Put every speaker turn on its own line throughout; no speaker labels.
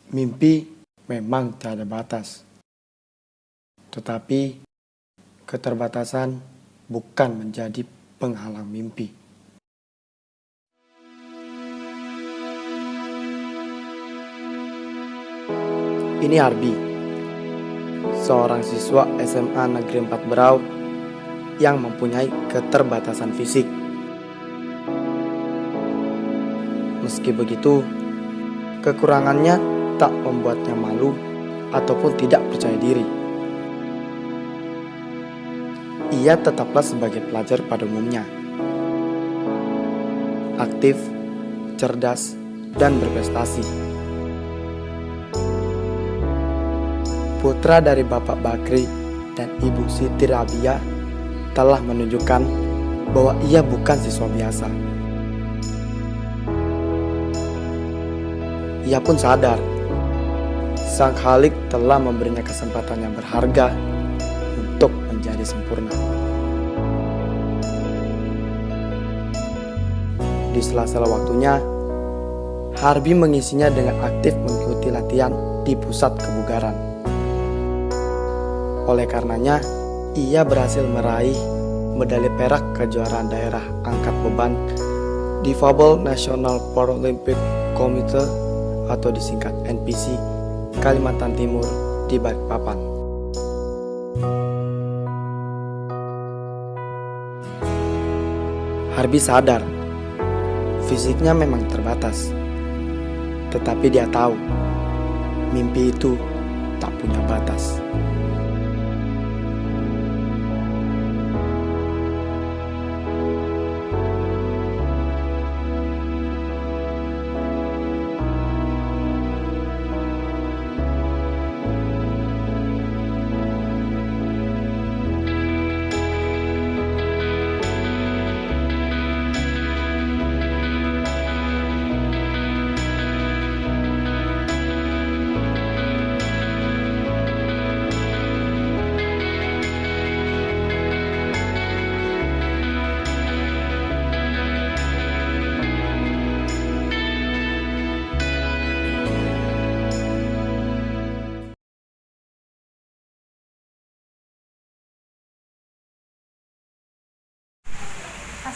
Mimpi memang tak ada batas, tetapi keterbatasan bukan menjadi penghalang mimpi. Ini Arbi, seorang siswa SMA Negeri 4 Berau yang mempunyai keterbatasan fisik. Meski begitu, kekurangannya tak membuatnya malu ataupun tidak percaya diri. Ia tetaplah sebagai pelajar pada umumnya, aktif, cerdas, dan berprestasi. Putra dari Bapak Bakri dan Ibu Siti Rabia telah menunjukkan bahwa ia bukan siswa biasa. Ia pun sadar Sang Khalik telah memberinya kesempatan yang berharga untuk menjadi sempurna. Di sela-sela waktunya, Harbi mengisinya dengan aktif mengikuti latihan di pusat kebugaran. Oleh karenanya, ia berhasil meraih medali perak kejuaraan daerah angkat beban Difabel National Paralympic Committee atau disingkat NPC Kalimantan Timur di Balikpapan. Harbi sadar fisiknya memang terbatas, tetapi dia tahu mimpi itu tak punya batas.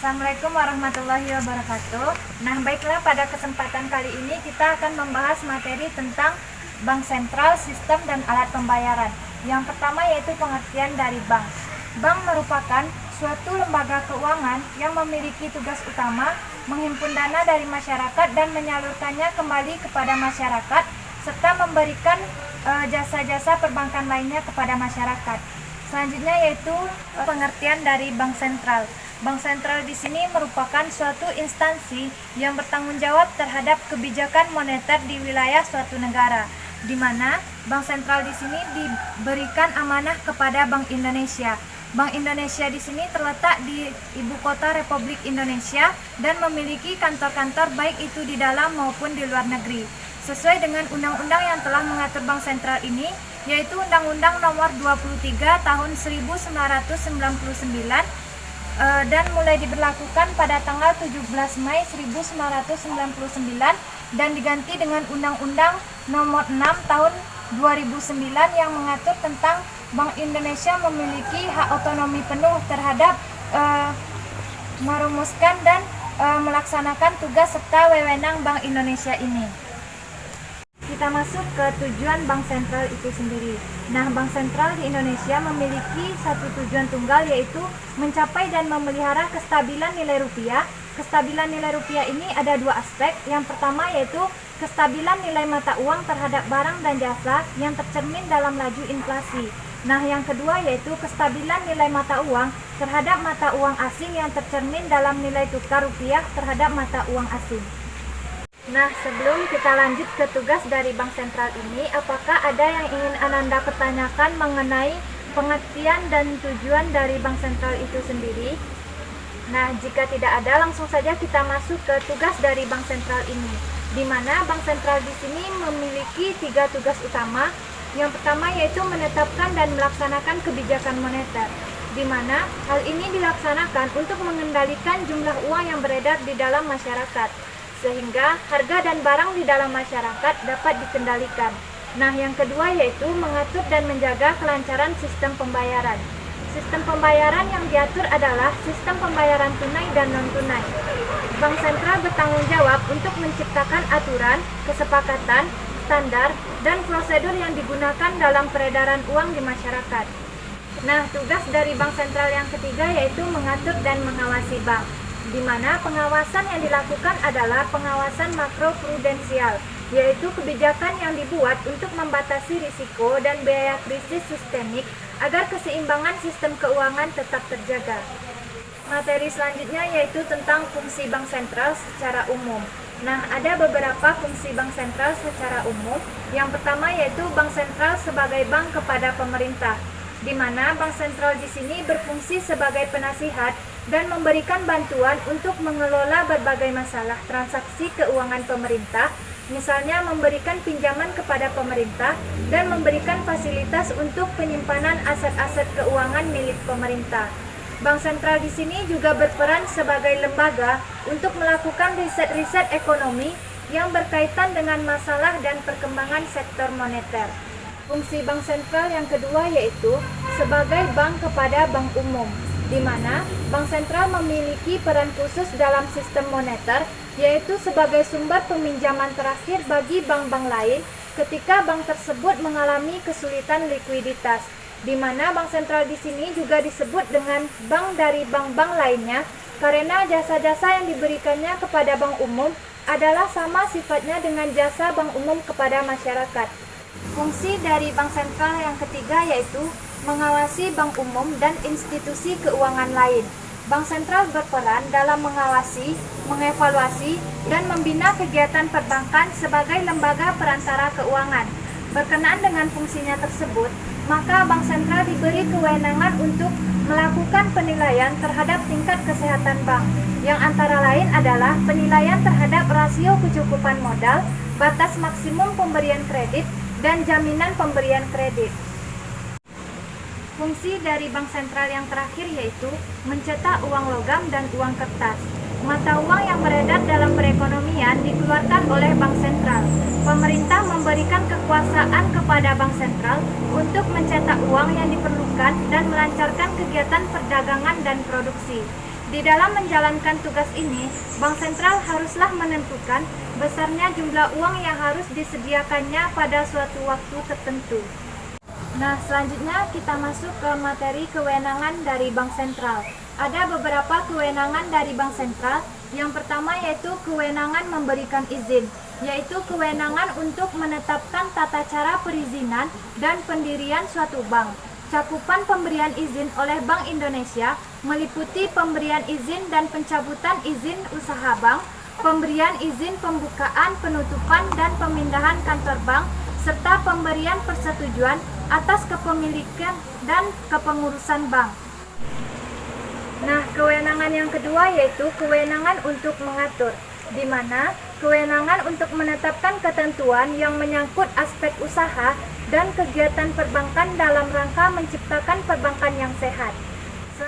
Assalamualaikum warahmatullahi wabarakatuh. Nah, baiklah, pada kesempatan kali ini kita akan membahas materi tentang bank sentral, sistem, dan alat pembayaran. Yang pertama yaitu pengertian dari bank. Bank merupakan suatu lembaga keuangan yang memiliki tugas utama menghimpun dana dari masyarakat dan menyalurkannya kembali kepada masyarakat, serta memberikan jasa-jasa perbankan lainnya kepada masyarakat. Selanjutnya yaitu pengertian dari bank sentral. Bank sentral di sini merupakan suatu instansi yang bertanggung jawab terhadap kebijakan moneter di wilayah suatu negara, di mana bank sentral di sini diberikan amanah kepada Bank Indonesia. Bank Indonesia di sini terletak di ibu kota Republik Indonesia dan memiliki kantor-kantor baik itu di dalam maupun di luar negeri. Sesuai dengan undang-undang yang telah mengatur bank sentral ini, yaitu Undang-Undang Nomor 23 Tahun 1999 dan mulai diberlakukan pada tanggal 17 Mei 1999 dan diganti dengan Undang-Undang Nomor 6 Tahun 2009 yang mengatur tentang Bank Indonesia memiliki hak otonomi penuh terhadap merumuskan dan melaksanakan tugas serta wewenang Bank Indonesia ini. Kita masuk ke tujuan bank sentral itu sendiri. Nah, bank sentral di Indonesia memiliki satu tujuan tunggal, yaitu mencapai dan memelihara kestabilan nilai rupiah. Kestabilan nilai rupiah ini ada dua aspek. Yang pertama yaitu kestabilan nilai mata uang terhadap barang dan jasa yang tercermin dalam laju inflasi. Nah, yang kedua yaitu kestabilan nilai mata uang terhadap mata uang asing yang tercermin dalam nilai tukar rupiah terhadap mata uang asing. Nah, sebelum kita lanjut ke tugas dari bank sentral ini, apakah ada yang ingin Ananda pertanyakan mengenai pengertian dan tujuan dari bank sentral itu sendiri? Nah, jika tidak ada, langsung saja kita masuk ke tugas dari bank sentral ini, di mana bank sentral di sini memiliki 3 tugas utama. Yang pertama yaitu menetapkan dan melaksanakan kebijakan moneter, di mana hal ini dilaksanakan untuk mengendalikan jumlah uang yang beredar di dalam masyarakat. sehingga harga dan barang di dalam masyarakat dapat dikendalikan. Nah, yang kedua yaitu mengatur dan menjaga kelancaran sistem pembayaran. Sistem pembayaran yang diatur adalah sistem pembayaran tunai dan non-tunai. Bank sentral bertanggung jawab untuk menciptakan aturan, kesepakatan, standar, dan prosedur yang digunakan dalam peredaran uang di masyarakat. Nah, tugas dari bank sentral yang ketiga yaitu mengatur dan mengawasi bank, di mana pengawasan yang dilakukan adalah pengawasan makroprudensial, yaitu kebijakan yang dibuat untuk membatasi risiko dan biaya krisis sistemik agar keseimbangan sistem keuangan tetap terjaga. Materi selanjutnya yaitu tentang fungsi bank sentral secara umum. Nah, ada beberapa fungsi bank sentral secara umum. Yang pertama yaitu bank sentral sebagai bank kepada pemerintah, di mana bank sentral di sini berfungsi sebagai penasihat dan memberikan bantuan untuk mengelola berbagai masalah transaksi keuangan pemerintah, misalnya memberikan pinjaman kepada pemerintah dan memberikan fasilitas untuk penyimpanan aset-aset keuangan milik pemerintah. Bank sentral di sini juga berperan sebagai lembaga untuk melakukan riset-riset ekonomi yang berkaitan dengan masalah dan perkembangan sektor moneter. Fungsi bank sentral yang kedua yaitu sebagai bank kepada bank umum, di mana bank sentral memiliki peran khusus dalam sistem moneter, yaitu sebagai sumber peminjaman terakhir bagi bank-bank lain ketika bank tersebut mengalami kesulitan likuiditas, di mana bank sentral di sini juga disebut dengan bank dari bank-bank lainnya karena jasa-jasa yang diberikannya kepada bank umum adalah sama sifatnya dengan jasa bank umum kepada masyarakat. Fungsi dari bank sentral yang ketiga yaitu mengawasi bank umum dan institusi keuangan lain. Bank sentral berperan dalam mengawasi, mengevaluasi, dan membina kegiatan perbankan sebagai lembaga perantara keuangan. Berkenaan dengan fungsinya tersebut, maka bank sentral diberi kewenangan untuk melakukan penilaian terhadap tingkat kesehatan bank, yang antara lain adalah penilaian terhadap rasio kecukupan modal, batas maksimum pemberian kredit, dan jaminan pemberian kredit. Fungsi dari bank sentral yang terakhir yaitu mencetak uang logam dan uang kertas. Mata uang yang beredar dalam perekonomian dikeluarkan oleh bank sentral. Pemerintah memberikan kekuasaan kepada bank sentral untuk mencetak uang yang diperlukan dan melancarkan kegiatan perdagangan dan produksi. Di dalam menjalankan tugas ini, bank sentral haruslah menentukan besarnya jumlah uang yang harus disediakannya pada suatu waktu tertentu. Nah, selanjutnya kita masuk ke materi kewenangan dari bank sentral. Ada beberapa kewenangan dari bank sentral. Yang pertama yaitu kewenangan memberikan izin, yaitu kewenangan untuk menetapkan tata cara perizinan dan pendirian suatu bank. Cakupan pemberian izin oleh Bank Indonesia meliputi pemberian izin dan pencabutan izin usaha bank, pemberian izin pembukaan, penutupan, dan pemindahan kantor bank, serta pemberian persetujuan atas kepemilikan dan kepengurusan bank. Nah, kewenangan yang kedua yaitu kewenangan untuk mengatur, di mana kewenangan untuk menetapkan ketentuan yang menyangkut aspek usaha dan kegiatan perbankan dalam rangka menciptakan perbankan yang sehat.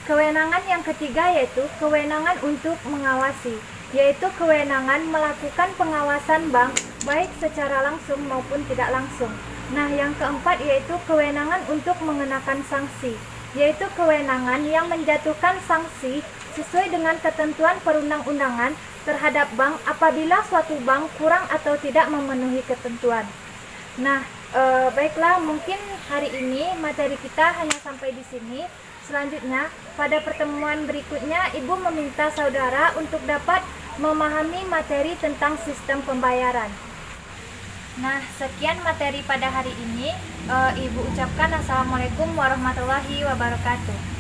Kewenangan yang ketiga yaitu kewenangan untuk mengawasi, yaitu kewenangan melakukan pengawasan bank baik secara langsung maupun tidak langsung. Nah, yang keempat yaitu kewenangan untuk mengenakan sanksi, yaitu kewenangan yang menjatuhkan sanksi sesuai dengan ketentuan perundang-undangan terhadap bank apabila suatu bank kurang atau tidak memenuhi ketentuan. Nah, baiklah, mungkin hari ini materi kita hanya sampai di sini. Selanjutnya, pada pertemuan berikutnya, Ibu meminta saudara untuk dapat memahami materi tentang sistem pembayaran. Nah, sekian materi pada hari ini. Ibu ucapkan Assalamualaikum warahmatullahi wabarakatuh.